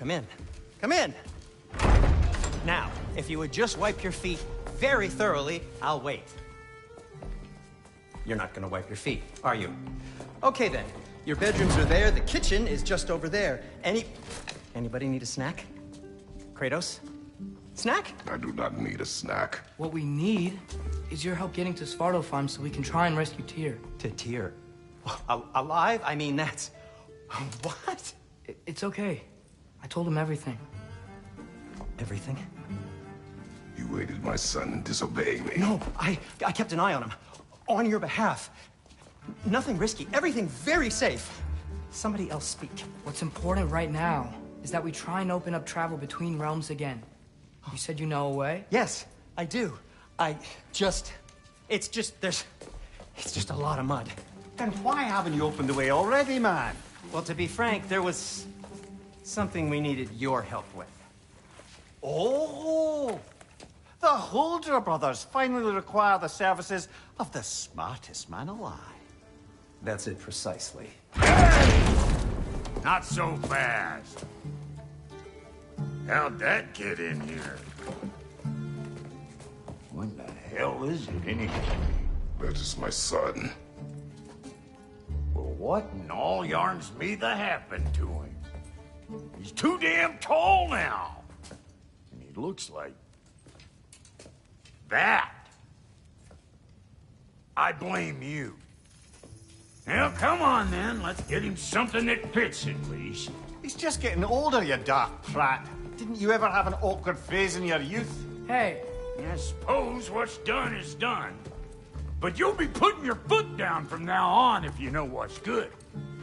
Come in. Come in! Now, if you would just wipe your feet very thoroughly, I'll wait. You're not gonna wipe your feet, are you? Okay then. Your bedrooms are there, the kitchen is just over there. Anybody need a snack? Kratos? Snack? I do not need a snack. What we need is your help getting to Svartalfheim so we can try and rescue Tyr. To Tyr? Alive? I mean, that's... What? It's okay. I told him everything. Everything? You aided my son in disobeying me. No, I kept an eye on him. On your behalf. Nothing risky. Everything very safe. Somebody else speak. What's important right now is that we try and open up travel between realms again. You said you know a way? Yes, I do. It's just a lot of mud. Then why haven't you opened the way already, man? Well, to be frank, there was something we needed your help with. Oh! The Holder brothers finally require the services of the smartest man alive. That's it precisely. Not so fast. How'd that get in here? What the hell is it anyway? That is my son. Well, what in all yarns me that happened to him? He's too damn tall now. And he looks like... that. I blame you. Now, come on then. Let's get him something that fits at least. He's just getting older, you dark prat. Didn't you ever have an awkward phase in your youth? Hey, I suppose what's done is done. But you'll be putting your foot down from now on if you know what's good.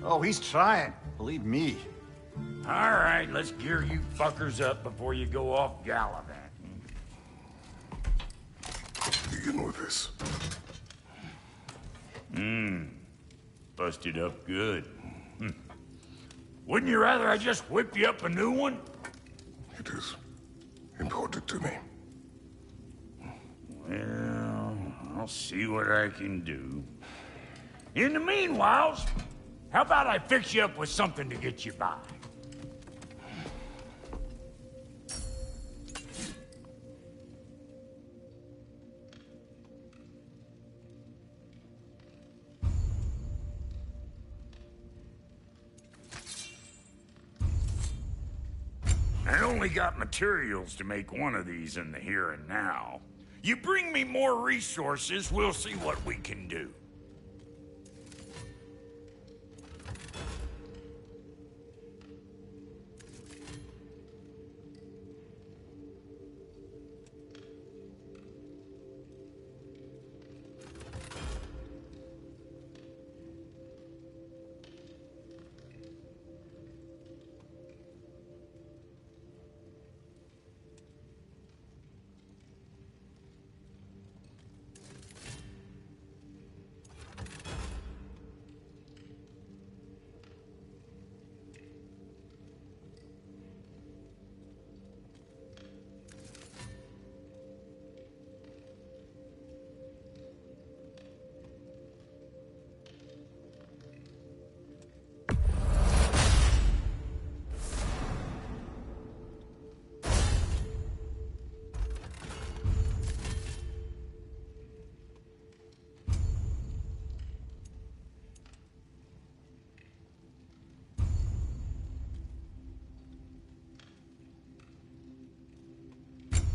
Oh, he's trying. Believe me. All right, let's gear you fuckers up before you go off gallivanting. Begin with this. Busted up good. Wouldn't you rather I just whip you up a new one? It is important to me. Well, I'll see what I can do. In the meanwhile, how about I fix you up with something to get you by? I only got materials to make one of these in the here and now. You bring me more resources, we'll see what we can do.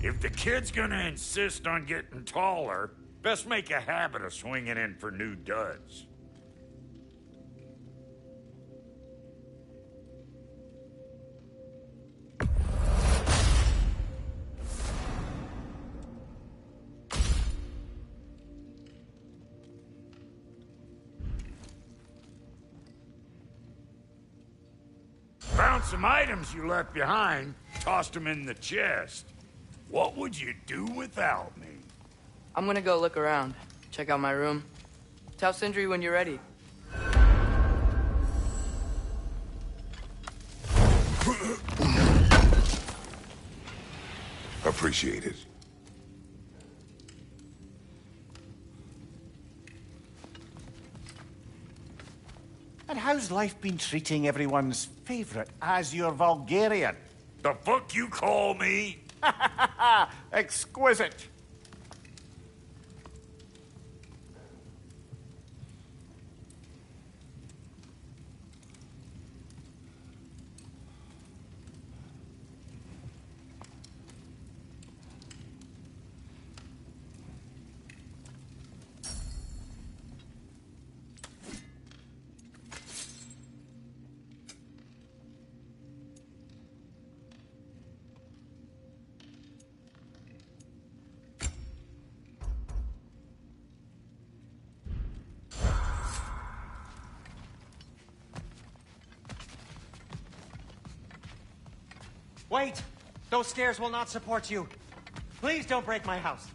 If the kid's gonna insist on getting taller, best make a habit of swinging in for new duds. Found some items you left behind, tossed them in the chest. What would you do without me? I'm gonna go look around. Check out my room. Tell Sindri when you're ready. Appreciate it. And how's life been treating everyone's favorite Azure Vulgarian? The fuck you call me? Exquisite. Wait! Those stairs will not support you. Please don't break my house.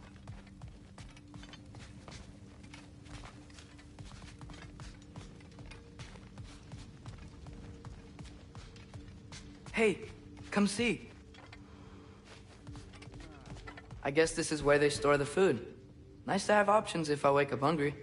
Hey, come see. I guess this is where they store the food. Nice to have options if I wake up hungry.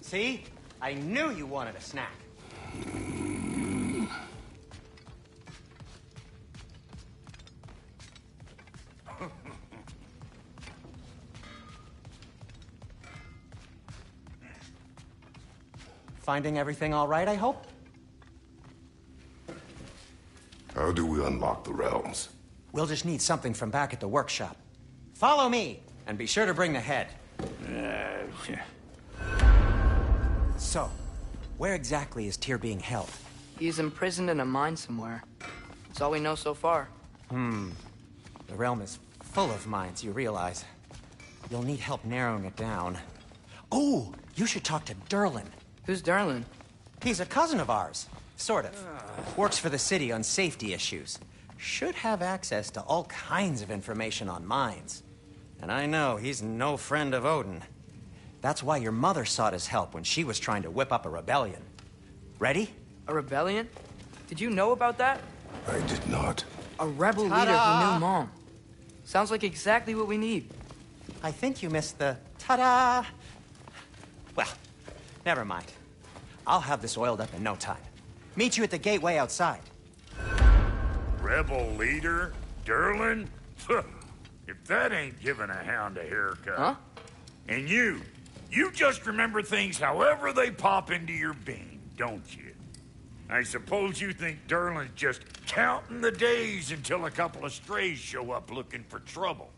See? I knew you wanted a snack. Finding everything all right, I hope? How do we unlock the realms? We'll just need something from back at the workshop. Follow me, and be sure to bring the head. So, where exactly is Tyr being held? He's imprisoned in a mine somewhere. That's all we know so far. The realm is full of mines, you realize. You'll need help narrowing it down. Oh, you should talk to Derlin. Who's Darlin? He's a cousin of ours. Sort of. Works for the city on safety issues. Should have access to all kinds of information on mines. And I know he's no friend of Odin. That's why your mother sought his help when she was trying to whip up a rebellion. Ready? A rebellion? Did you know about that? I did not. A rebel leader who knew Mom. Sounds like exactly what we need. I think you missed the ta-da. Well, never mind. I'll have this oiled up in no time. Meet you at the gateway outside. Rebel leader? Derlin? If that ain't giving a hound a haircut. Huh? And you just remember things however they pop into your bean, don't you? I suppose you think Derlin's just counting the days until a couple of strays show up looking for trouble.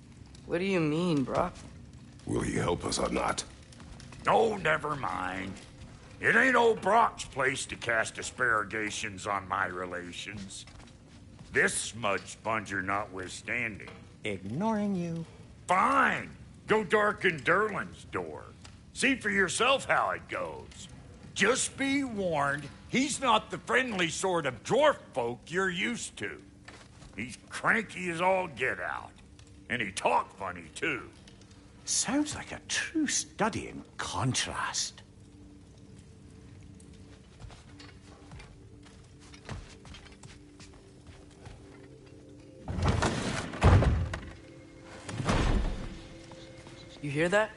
What do you mean, Brock? Will he help us or not? Oh, never mind. It ain't old Brock's place to cast asparagations on my relations. This smudge sponger notwithstanding. Ignoring you. Fine. Go darken Derlin's door. See for yourself how it goes. Just be warned, he's not the friendly sort of dwarf folk you're used to. He's cranky as all get out. And he talk funny, too. Sounds like a true study in contrast. You hear that?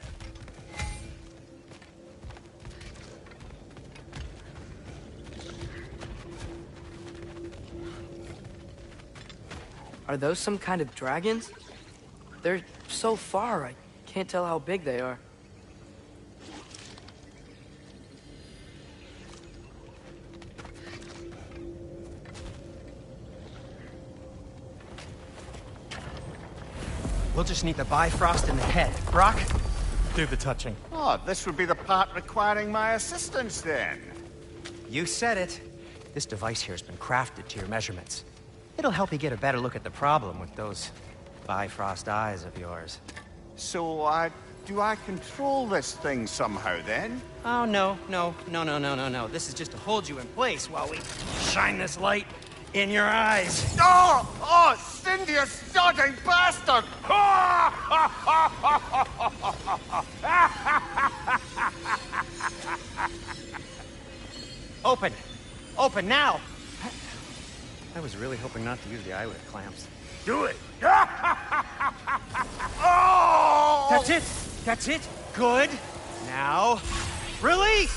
Are those some kind of dragons? They're so far, I can't tell how big they are. We'll just need the Bifrost in the head. Brock, do the touching. Oh, this would be the part requiring my assistance then. You said it. This device here has been crafted to your measurements. It'll help you get a better look at the problem with those Bifrost eyes of yours. So I do I control this thing somehow, then? Oh, no. This is just to hold you in place while we shine this light in your eyes. Oh! Oh, Cindy, you sodding bastard! Open! Open now! I was really hoping not to use the eyelid clamps. Do it. Oh! That's it! That's it! Good! Now, release!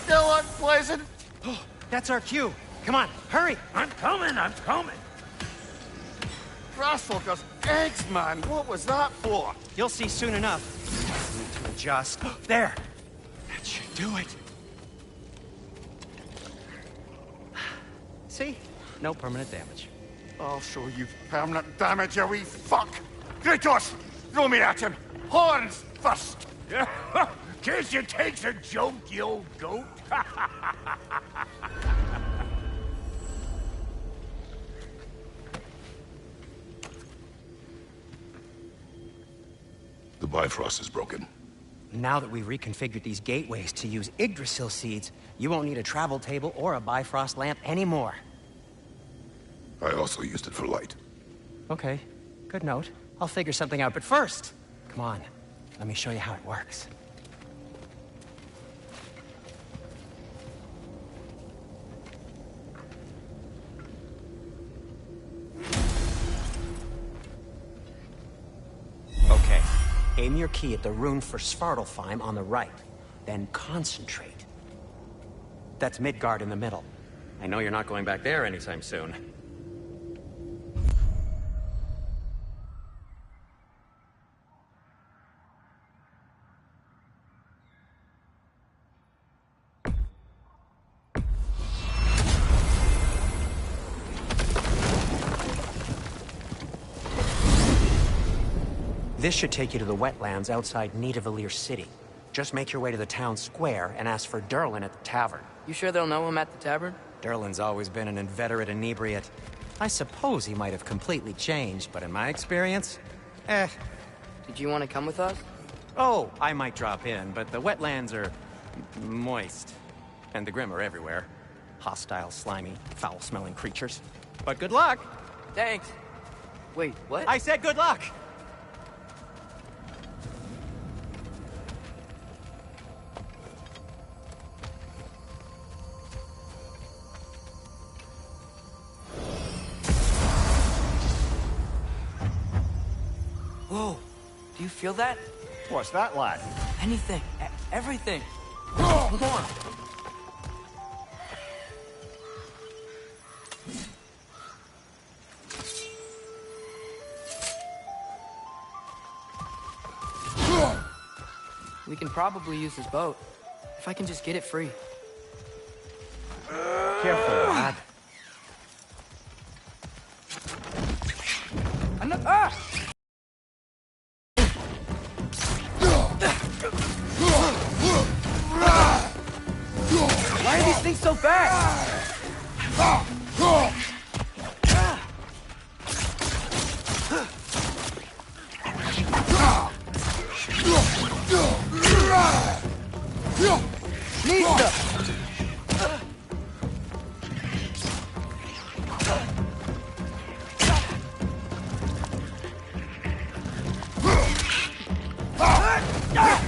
Still unpleasant. Oh, that's our cue. Come on, hurry! I'm coming. Grasshoppers, eggs, man. What was that for? You'll see soon enough. Need to adjust. There! That should do it. See? No permanent damage. I'll show you permanent damage, you wee fuck. Kratos, throw me at him. Horns first. Guess you takes a joke, you old goat. The Bifrost is broken. Now that we've reconfigured these gateways to use Yggdrasil seeds, you won't need a travel table or a Bifrost lamp anymore. I also used it for light. Okay, good note. I'll figure something out, but first, come on, let me show you how it works. Okay, aim your key at the rune for Svartalfheim on the right, then concentrate. That's Midgard in the middle. I know you're not going back there anytime soon. This should take you to the wetlands outside Nidavellir City. Just make your way to the town square and ask for Derlin at the tavern. You sure they'll know him at the tavern? Derlin's always been an inveterate inebriate. I suppose he might have completely changed, but in my experience, Did you want to come with us? Oh, I might drop in, but the wetlands are moist. And the Grim are everywhere. Hostile, slimy, foul-smelling creatures. But good luck! Thanks. Wait, what? I said good luck! Whoa, do you feel that? What's that, lad? Anything, everything. Come on. We can probably use this boat. If I can just get it free. Careful, lad. Ah! Why are these things so fast?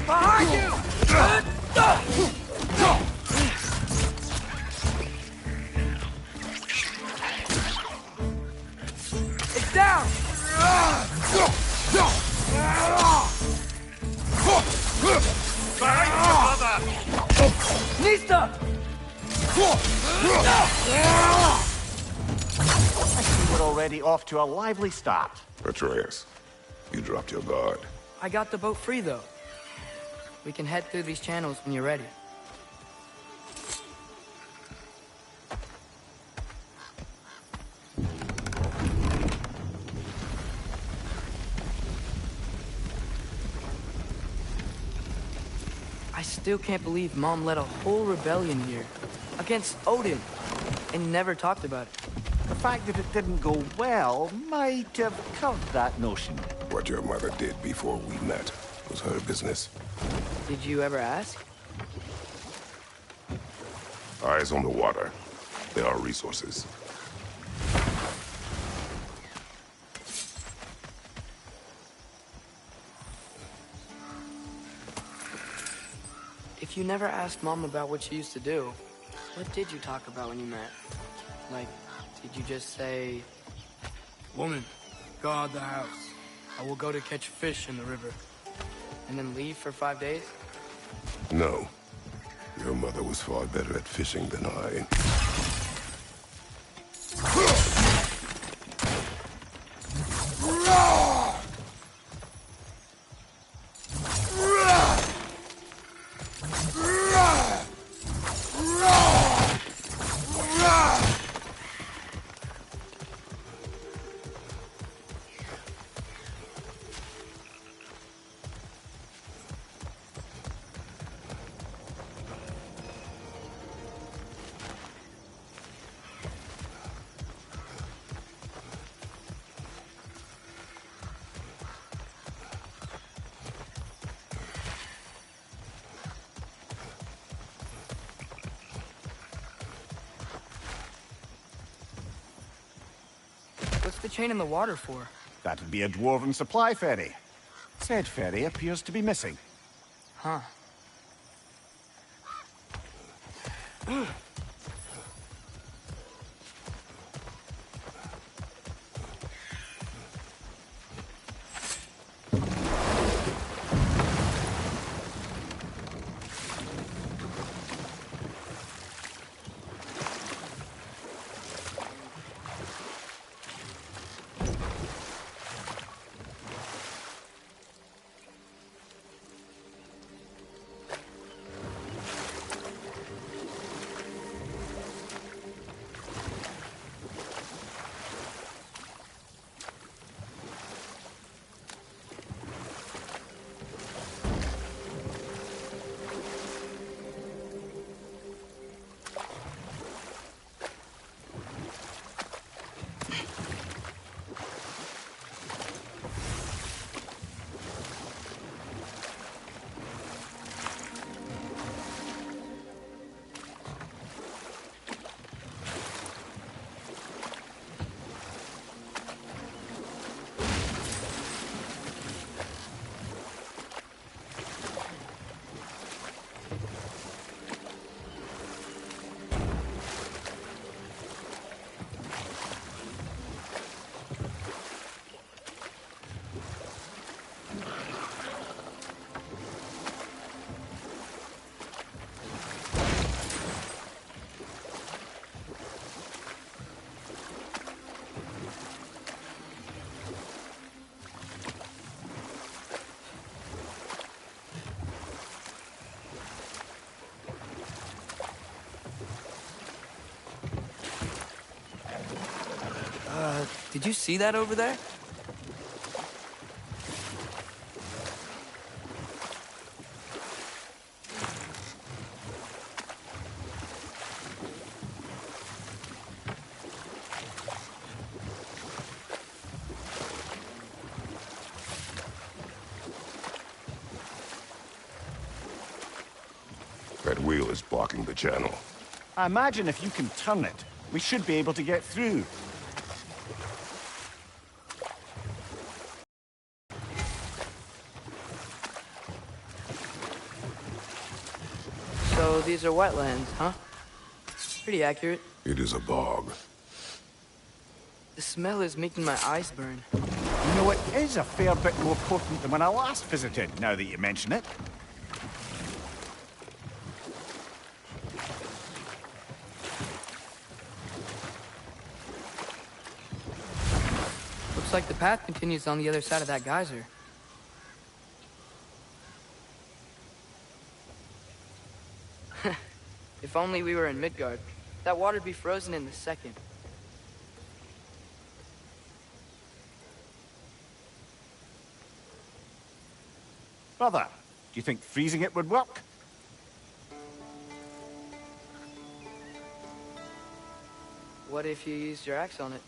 Behind you! It's down! Nista! I see we're already off to a lively start. Atreus, you dropped your guard. I got the boat free, though. We can head through these channels when you're ready. I still can't believe Mom led a whole rebellion here against Odin and never talked about it. The fact that it didn't go well might have curved that notion. What your mother did before we met. was her business. Did you ever ask? Eyes on the water. There are resources. If you never asked Mom about what she used to do, what did you talk about when you met? Like, did you just say, "Woman, guard the house. I will go to catch fish in the river," and then leave for 5 days? No. Your mother was far better at fishing than I. What's the chain in the water for? That'd be a dwarven supply ferry. Said ferry appears to be missing. Huh. Did you see that over there? That wheel is blocking the channel. I imagine if you can turn it, we should be able to get through. So these are wetlands, huh? Pretty accurate. It is a bog. The smell is making my eyes burn. You know, it is a fair bit more potent than when I last visited, now that you mention it. Looks like the path continues on the other side of that geyser. If only we were in Midgard. That water'd be frozen in a second. Brother, do you think freezing it would work? What if you used your axe on it?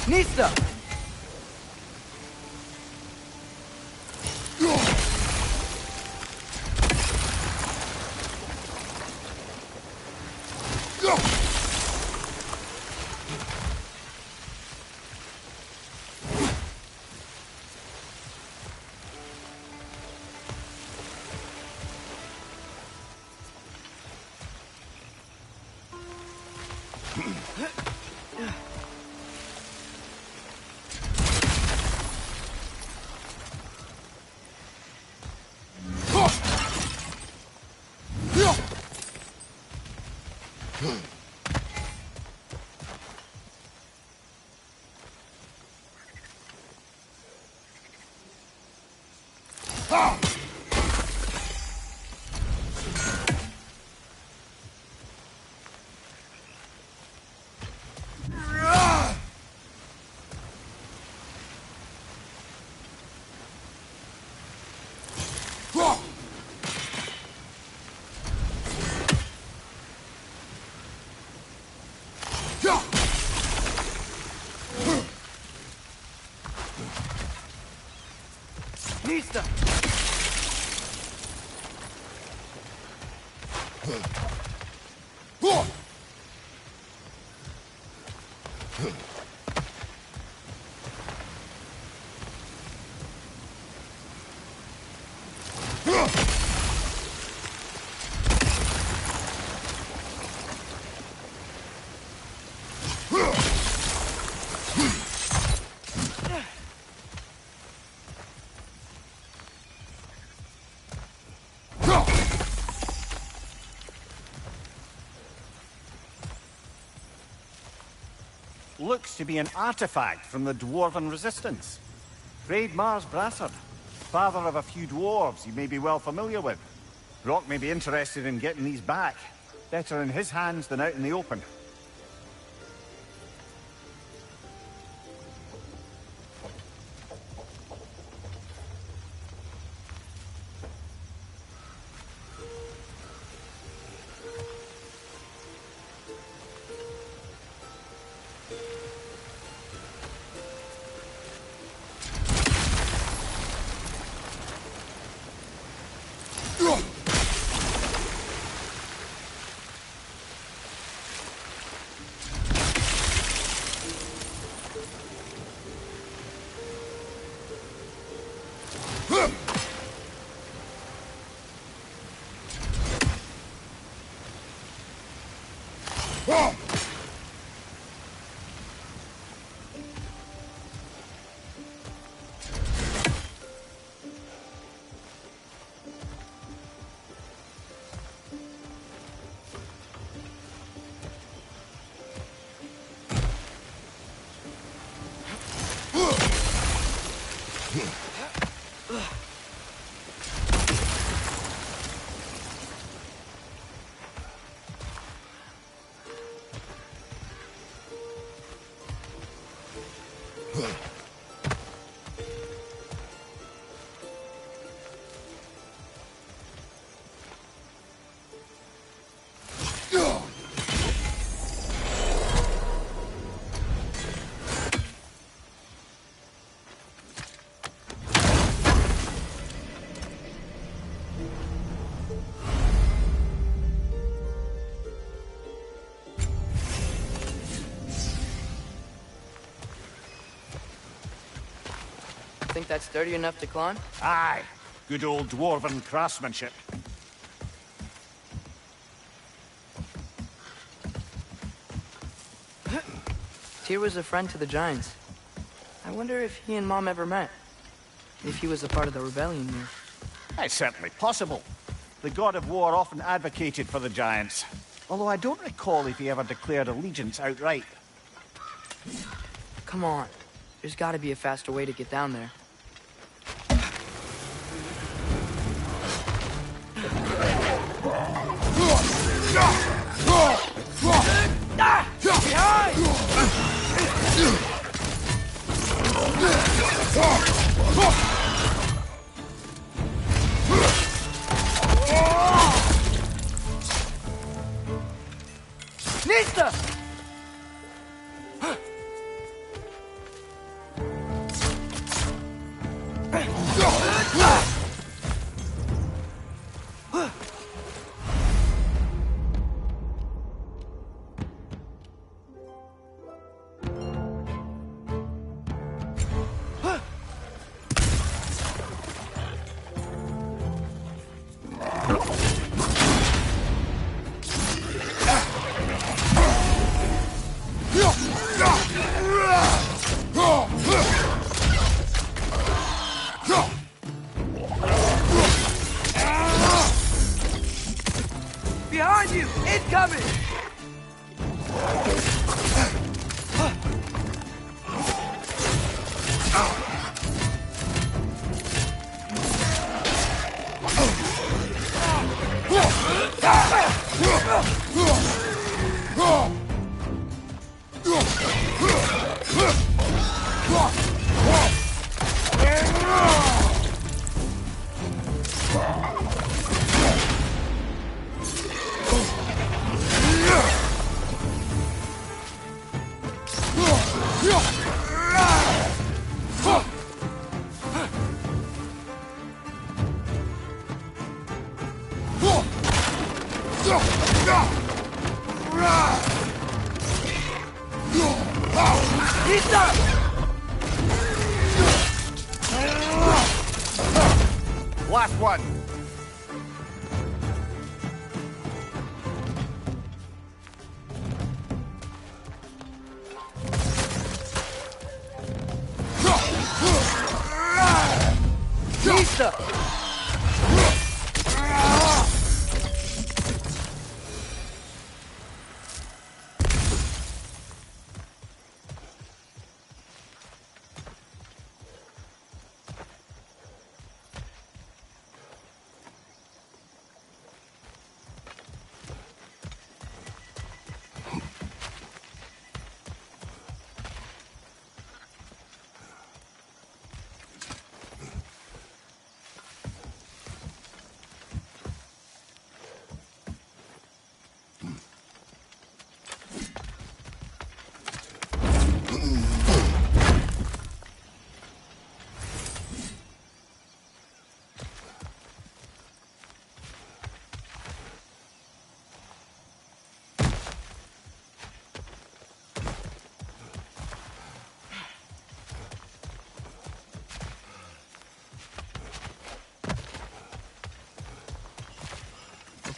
Nista! Nista! Looks to be an artifact from the Dwarven Resistance. Raid Mars Brassard, father of a few dwarves you may be well familiar with. Rock may be interested in getting these back. Better in his hands than out in the open. Think that's sturdy enough to climb? Aye. Good old Dwarven craftsmanship. Tyr was a friend to the Giants. I wonder if he and Mom ever met. If he was a part of the rebellion here. It's certainly possible. The god of war often advocated for the Giants. Although I don't recall if he ever declared allegiance outright. Come on. There's gotta be a faster way to get down there. Nista! Last one.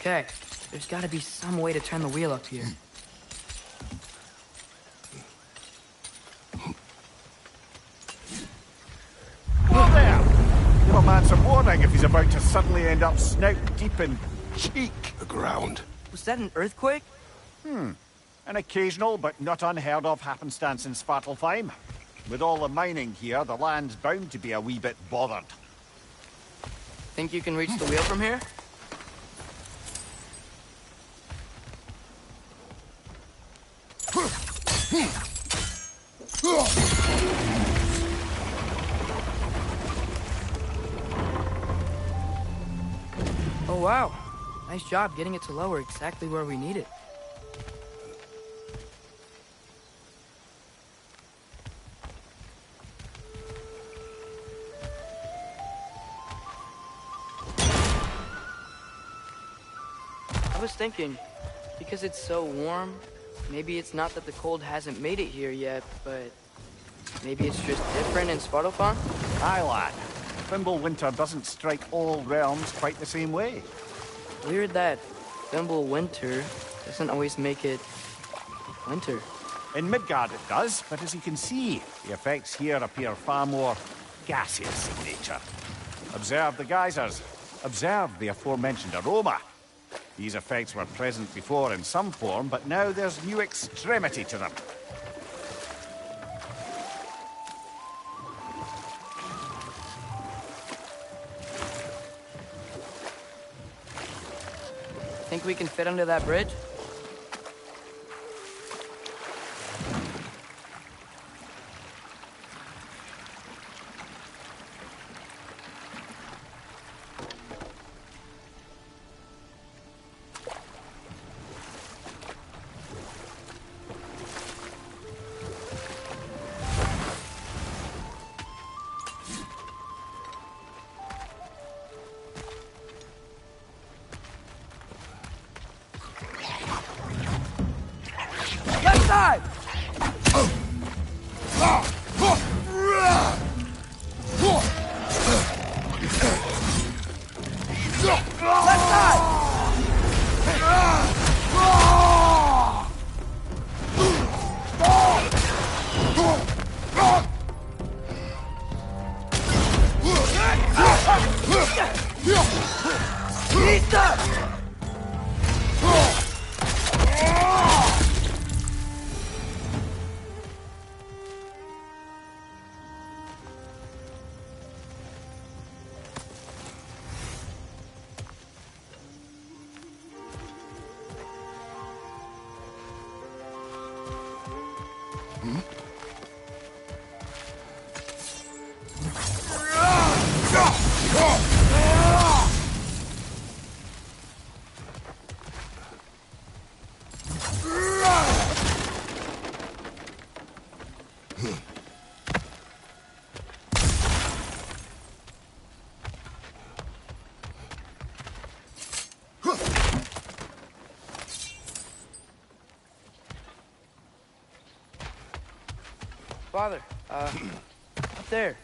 Okay, there's gotta be some way to turn the wheel up here. Whoa there! Give a man some warning if he's about to suddenly end up snout deep in cheek. The ground. Was that an earthquake? An occasional but not unheard of happenstance in Svartalfheim. With all the mining here, the land's bound to be a wee bit bothered. Think you can reach the wheel from here? Oh wow, nice job getting it to lower exactly where we need it. I was thinking, because it's so warm, maybe it's not that the cold hasn't made it here yet, but maybe it's just different in Svartalfheim? Aye, lad. Winter doesn't strike all realms quite the same way. Weird that Winter doesn't always make it winter. In Midgard it does, but as you can see, the effects here appear far more gaseous in nature. Observe the geysers. Observe the aforementioned aroma. These effects were present before in some form, but now there's new extremity to them. Think we can fit under that bridge? Left side! Left side! Easter! Father, up there.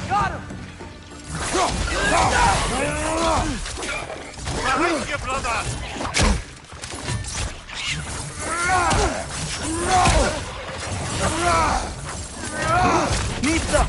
Got him! Behind you, brother! Nita!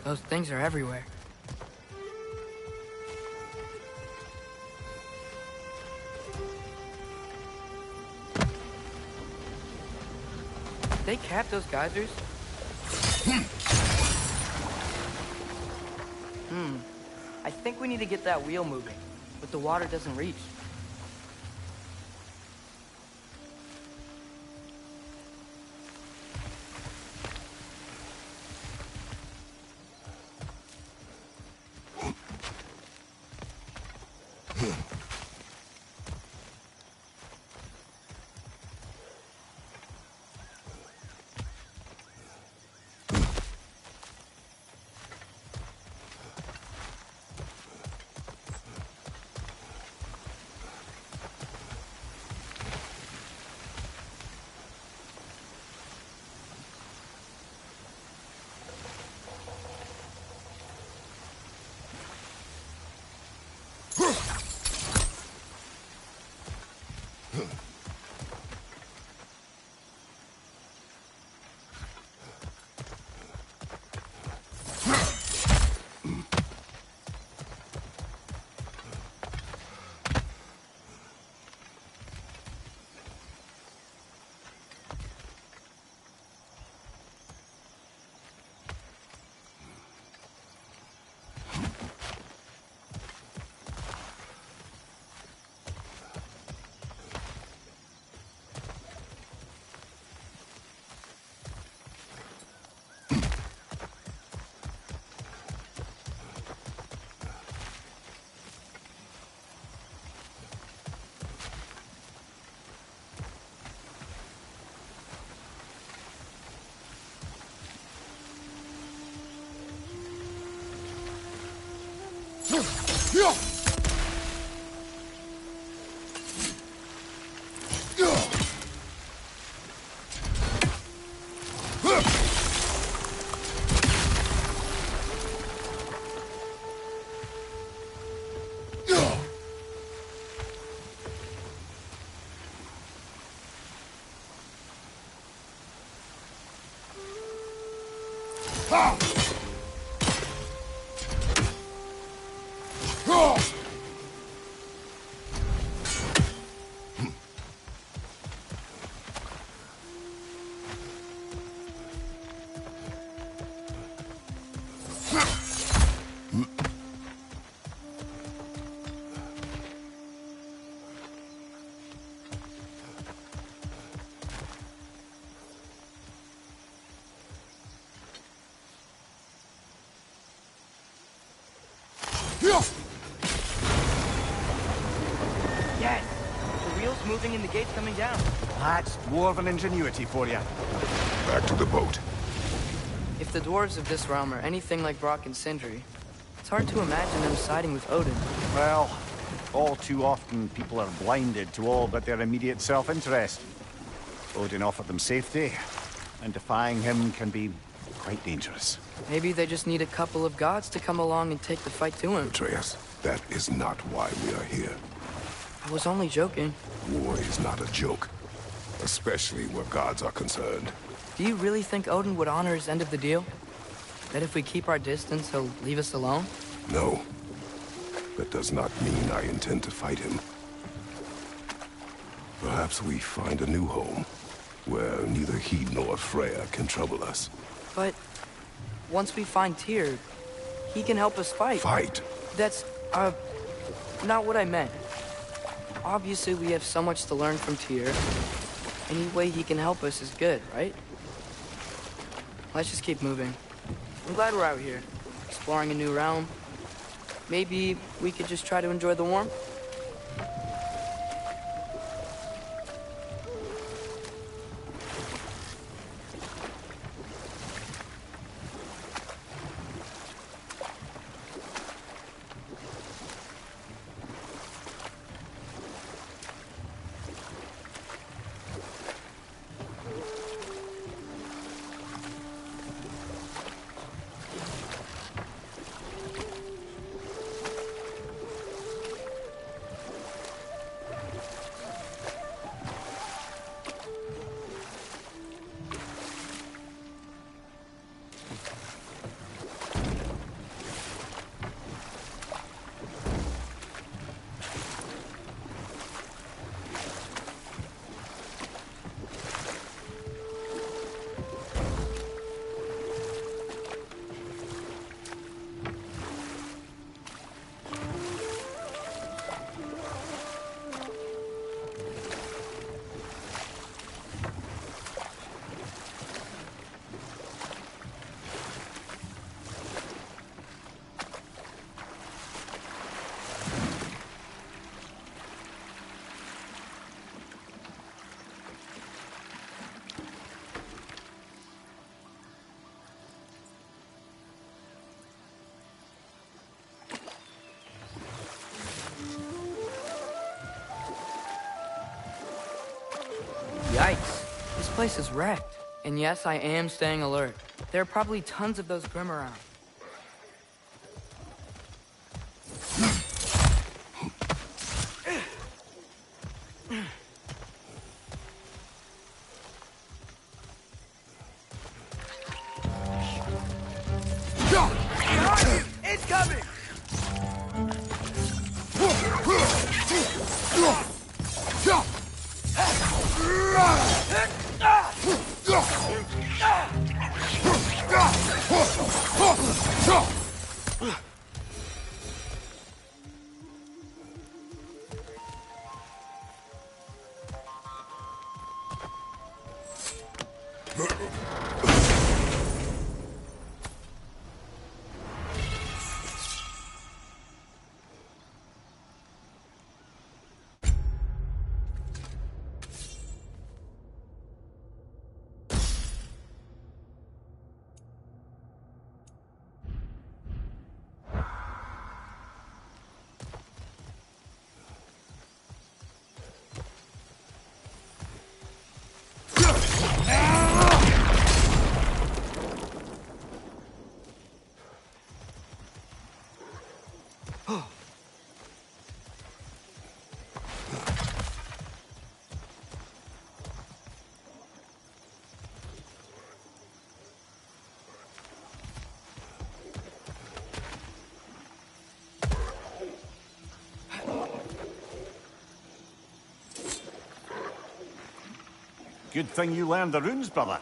Those things are everywhere. They cap those geysers? I think we need to get that wheel moving, but the water doesn't reach. Yes! The wheel's moving and the gate's coming down. That's dwarven ingenuity for you. Back to the boat. If the dwarves of this realm are anything like Brock and Sindri, it's hard to imagine them siding with Odin. Well, all too often people are blinded to all but their immediate self-interest. Odin offered them safety, and defying him can be quite dangerous. Maybe they just need a couple of gods to come along and take the fight to him. Atreus, that is not why we are here. I was only joking. War is not a joke, especially where gods are concerned. Do you really think Odin would honor his end of the deal? That if we keep our distance, he'll leave us alone? No. That does not mean I intend to fight him. Perhaps we find a new home, where neither he nor Freya can trouble us. But once we find Tyr, he can help us fight. Fight? That's, not what I meant. Obviously, we have so much to learn from Tyr. Any way he can help us is good, right? Let's just keep moving. I'm glad we're out here, exploring a new realm. Maybe we could just try to enjoy the warmth? Yikes. This place is wrecked. And yes, I am staying alert. There are probably tons of those Grim around. It's coming! Good thing you learned the runes, brother.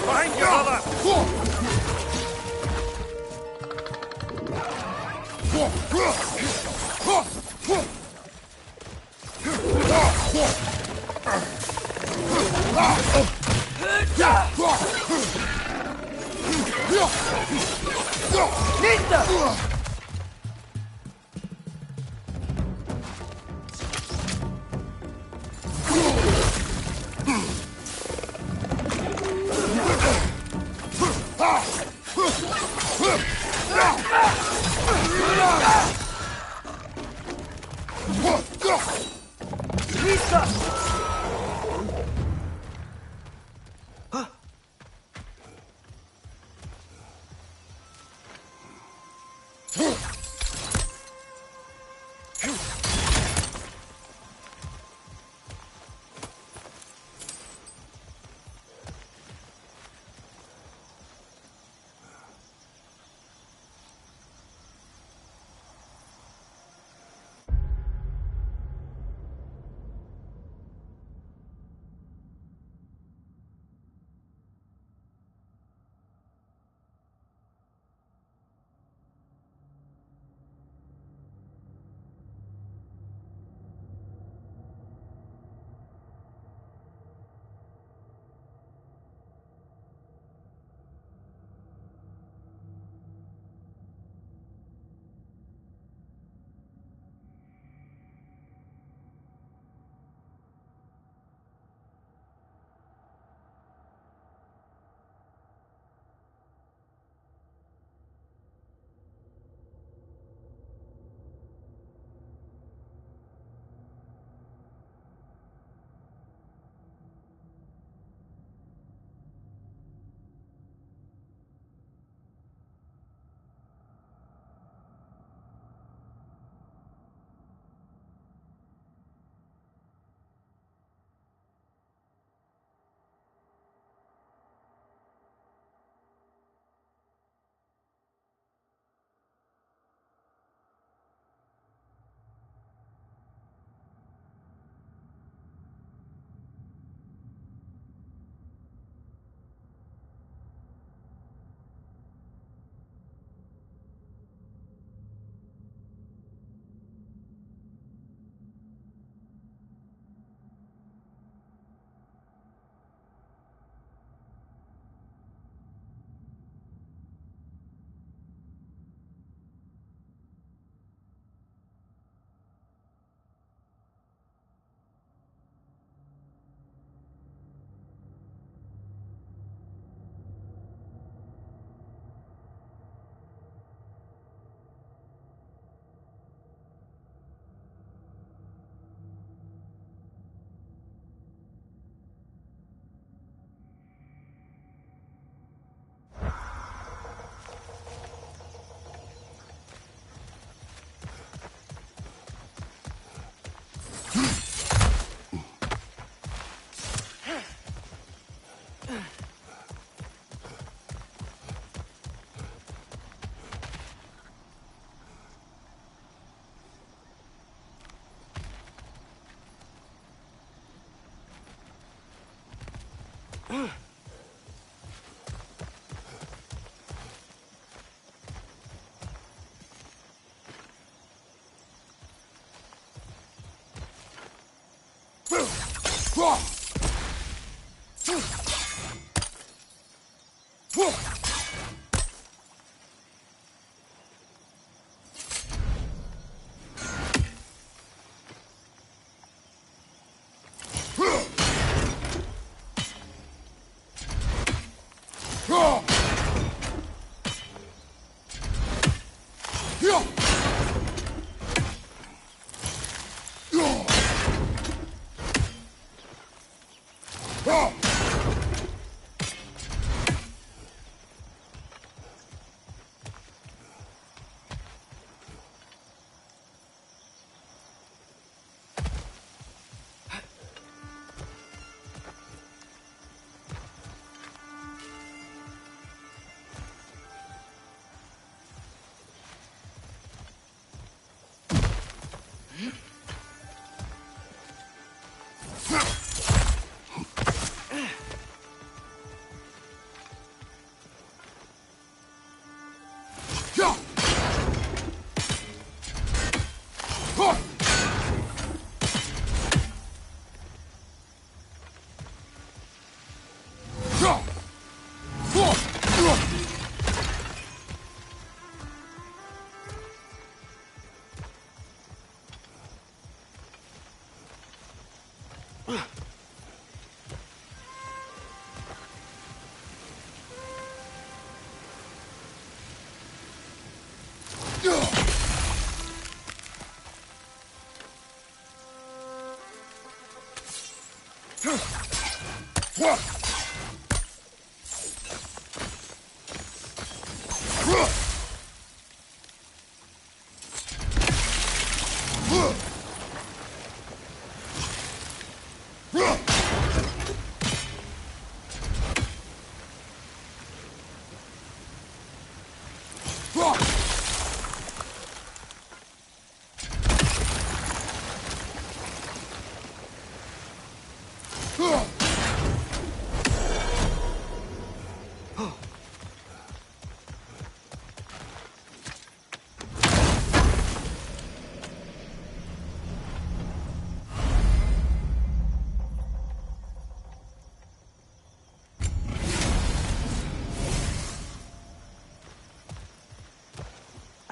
Behind you, brother!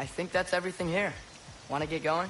I think that's everything here. Want to get going?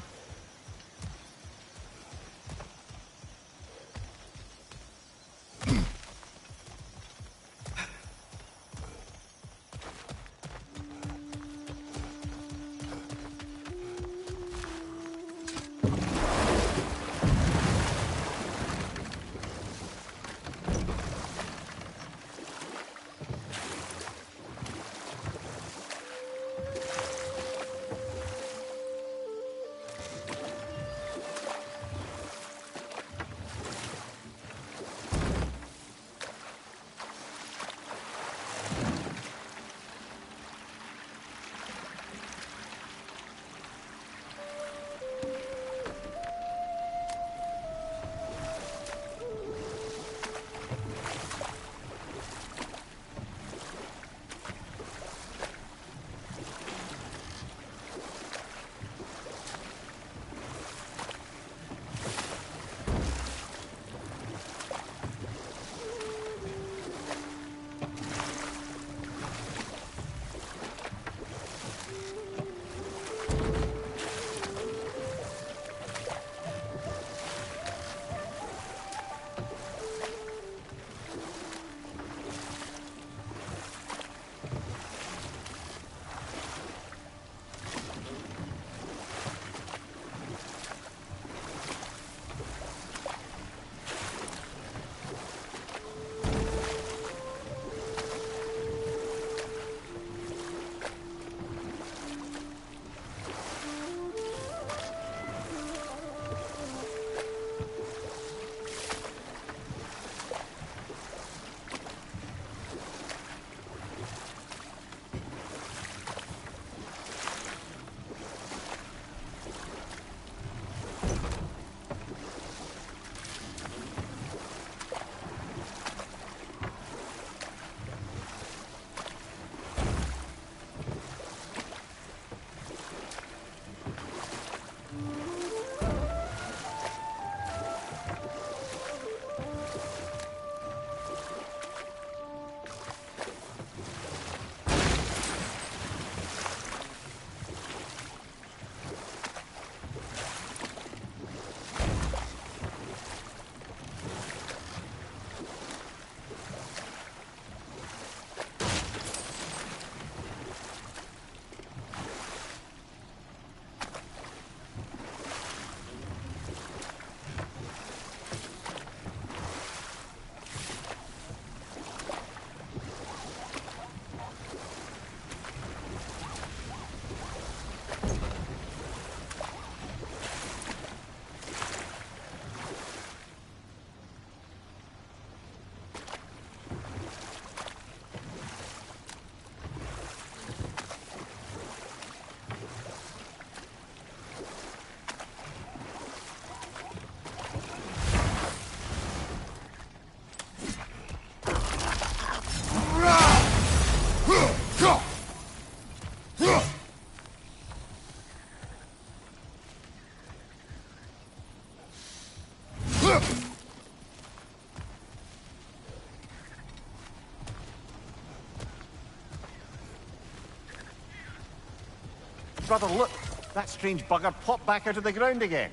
Brother, look! That strange bugger popped back out of the ground again.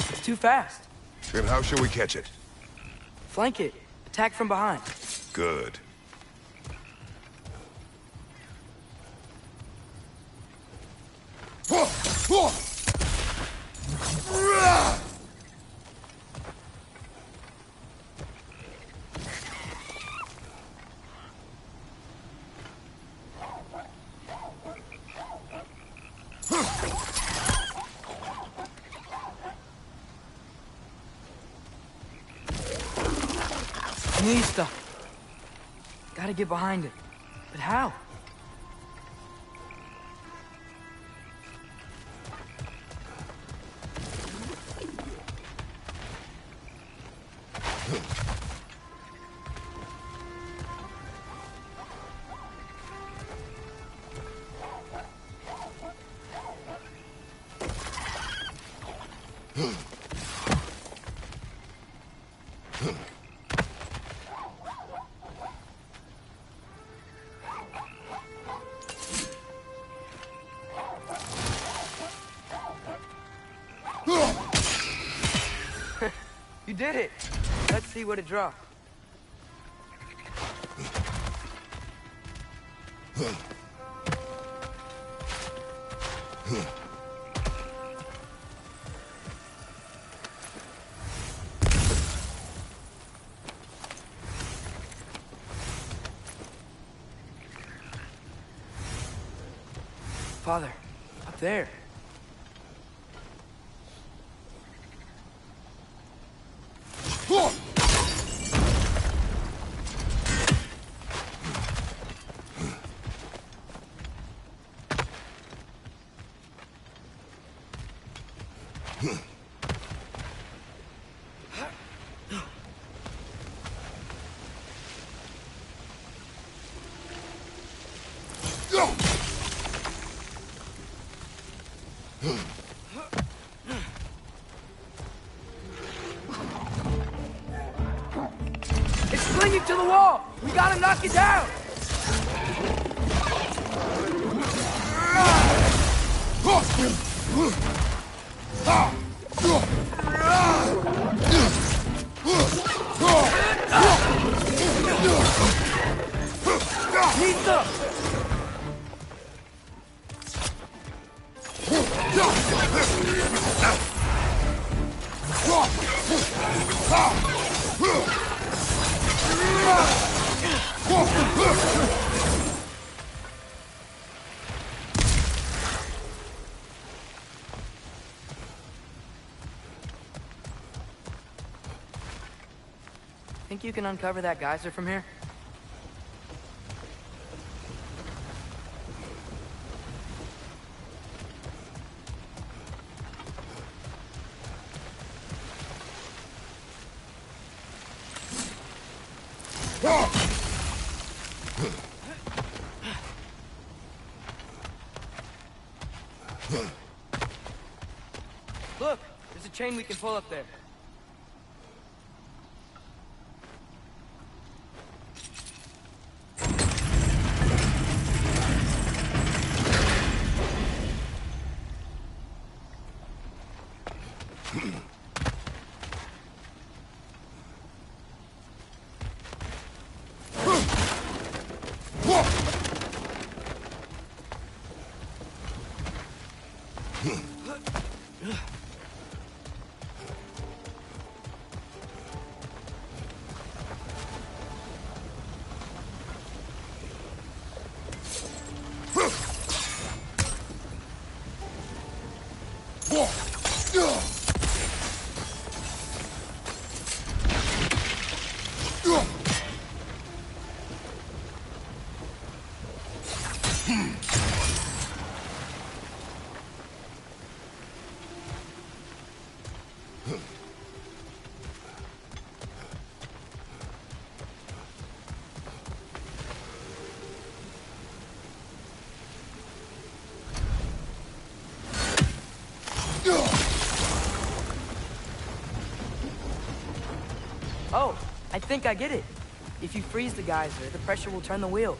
It's too fast. Then how shall we catch it? Flank it. Attack from behind. Good. Nista. Gotta get behind it. But how? You did it! Let's see what it dropped. Father, up there. It's clinging to the wall! We gotta knock it down! Nista! Think you can uncover that geyser from here? Look, there's a chain we can pull up there. I think I get it. If you freeze the geyser, the pressure will turn the wheel.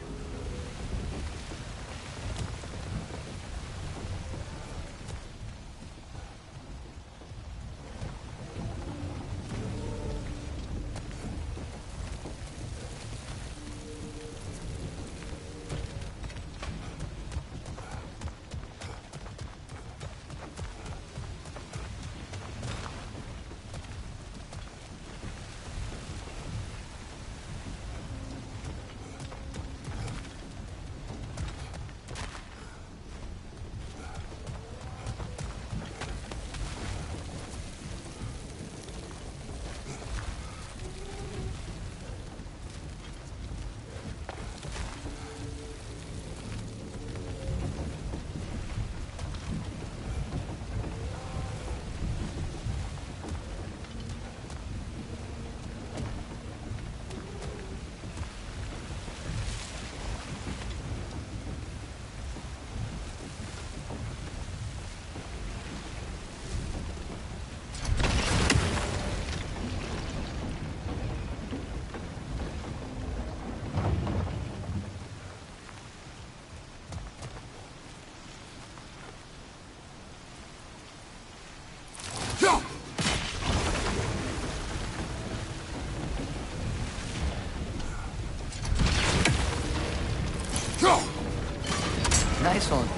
Nice one.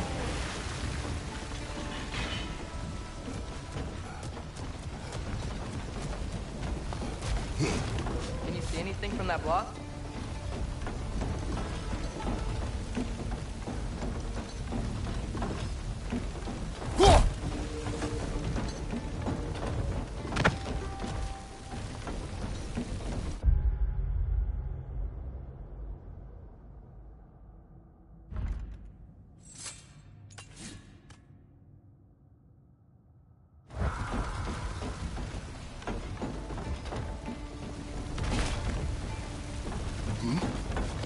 Can you see anything from that block?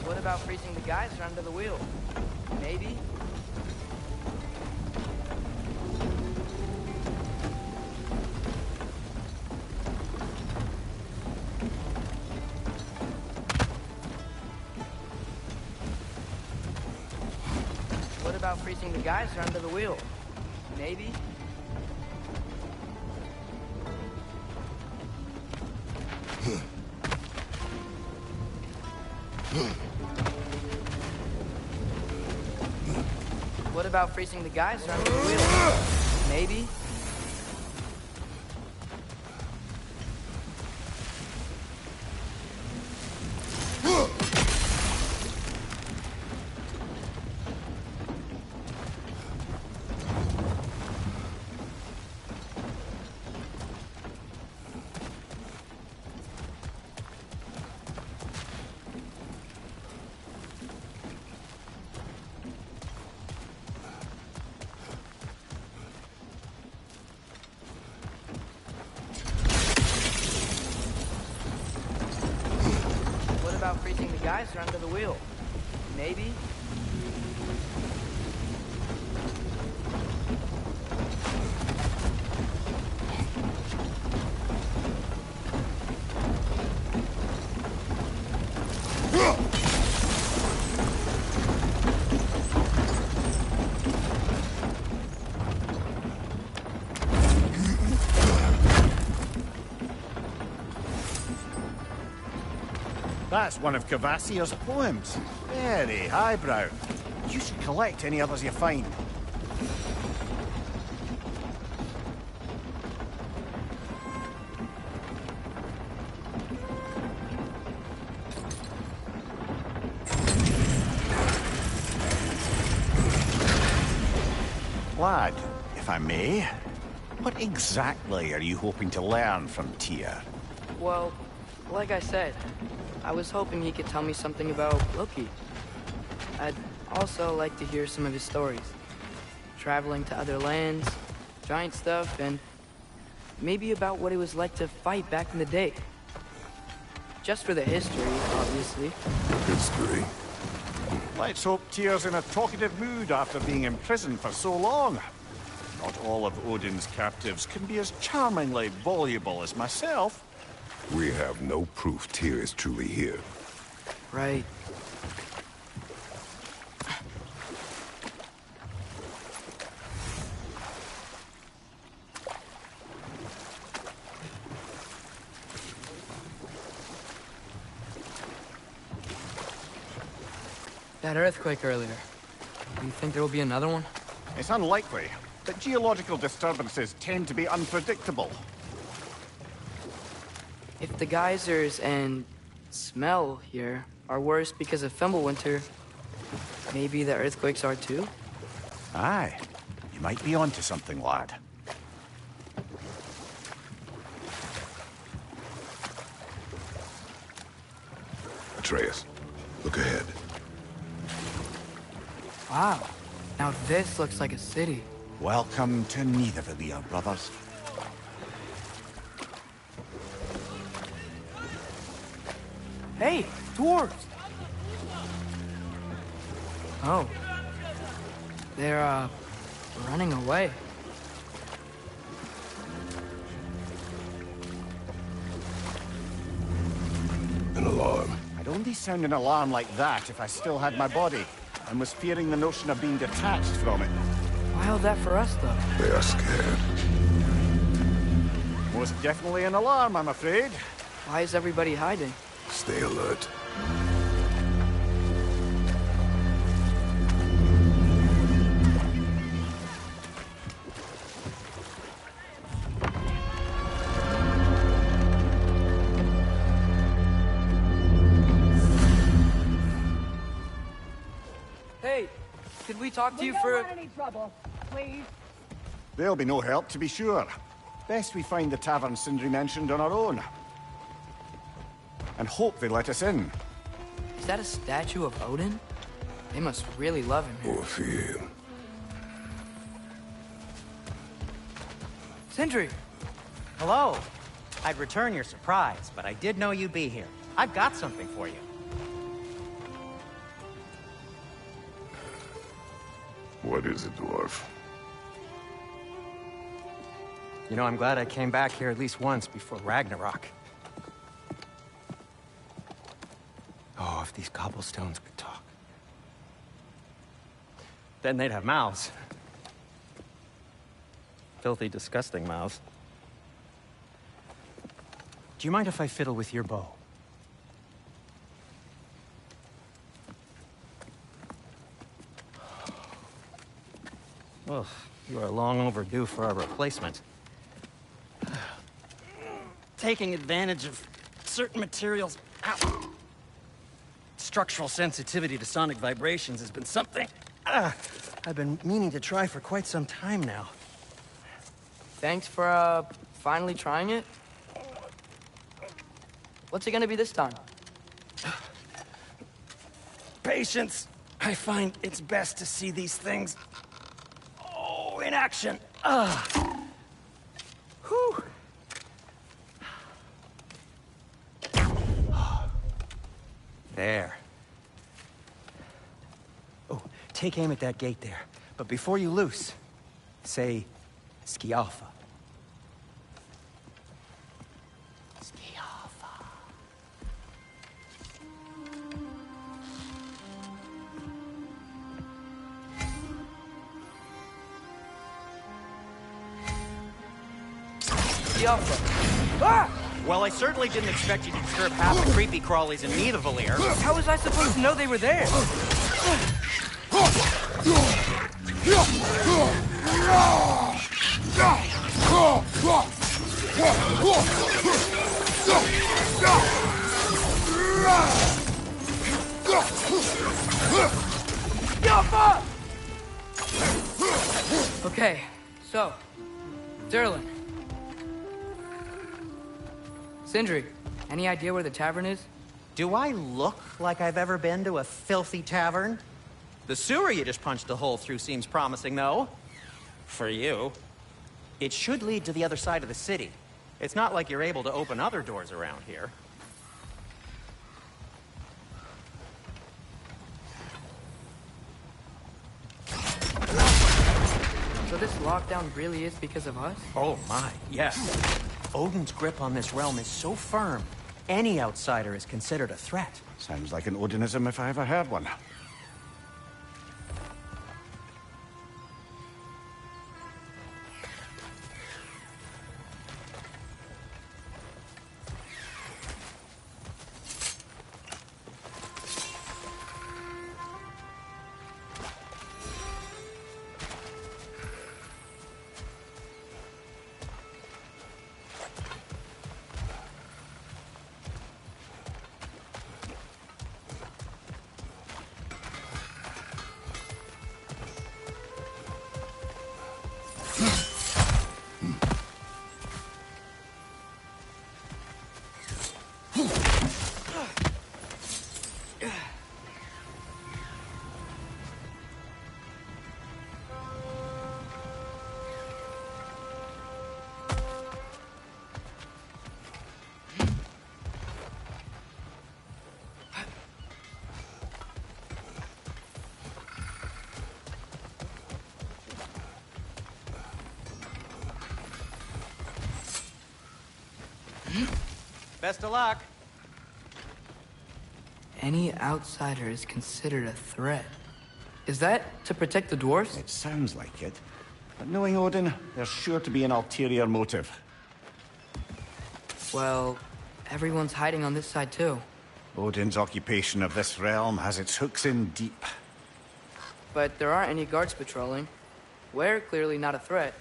What about freezing the geyser under the wheel? Maybe? What about freezing the geyser under the wheel? Maybe? What about freezing the geyser under the wheel? Maybe? What about freezing the geyser under the wheel? Maybe? That's one of Cavassier's poems. Very highbrow. You should collect any others you find. Lad, if I may, what exactly are you hoping to learn from Tyr? Well, like I said, I was hoping he could tell me something about Loki. I'd also like to hear some of his stories. Traveling to other lands, giant stuff, and maybe about what it was like to fight back in the day. Just for the history, obviously. History. Let's hope Tyr's in a talkative mood after being imprisoned for so long. Not all of Odin's captives can be as charmingly voluble as myself. We have no proof Tyr is truly here. Right. That earthquake earlier. Do you think there will be another one? It's unlikely, but geological disturbances tend to be unpredictable. If the geysers and smell here are worse because of Fimbulwinter, maybe the earthquakes are too? Aye. You might be onto something, lad. Atreus, look ahead. Wow. Now this looks like a city. Welcome to Nidavellir, brothers. Hey, dwarves! Oh. They're, running away. An alarm. I'd only sound an alarm like that if I still had my body, and was fearing the notion of being detached from it. Why hold that for us, though? They are scared. Most definitely an alarm, I'm afraid. Why is everybody hiding? Stay alert. Hey, could we talk to you for... any trouble, please. There'll be no help, to be sure. Best we find the tavern Sindri mentioned on our own. And hope they let us in. Is that a statue of Odin? They must really love him here. Or fear. Sindri! Hello. I'd return your surprise, but I did know you'd be here. I've got something for you. What is it, dwarf? You know, I'm glad I came back here at least once before Ragnarok. Oh, if these cobblestones could talk. Then they'd have mouths. Filthy, disgusting mouths. Do you mind if I fiddle with your bow? Well, you are long overdue for a replacement. Taking advantage of certain materials. Ow. Structural sensitivity to sonic vibrations has been something I've been meaning to try for quite some time now. Thanks for, finally trying it. What's it gonna be this time? Patience. I find it's best to see these things, in action. Whew. There. Oh, take aim at that gate there. But before you loose, say, Skialfa. Skialfa. Skialfa. Ah! Well, I certainly didn't expect you to disturb half the creepy crawlies in Nidavellir. How was I supposed to know they were there? Okay, so, Durlin. Sindri, any idea where the tavern is? Do I look like I've ever been to a filthy tavern? The sewer you just punched a hole through seems promising, though. For you. It should lead to the other side of the city. It's not like you're able to open other doors around here. So this lockdown really is because of us? Oh my, yes. Odin's grip on this realm is so firm, any outsider is considered a threat. Sounds like an Odinism if I ever heard one. Best of luck. Any outsider is considered a threat. Is that to protect the dwarves? It sounds like it. But knowing Odin, there's sure to be an ulterior motive. Well, everyone's hiding on this side too. Odin's occupation of this realm has its hooks in deep. But there aren't any guards patrolling. We're clearly not a threat.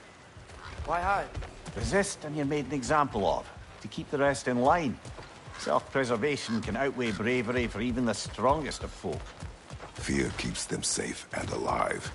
Why hide? Resist and you're made an example of, to keep the rest in line. Self-preservation can outweigh bravery for even the strongest of folk. Fear keeps them safe and alive.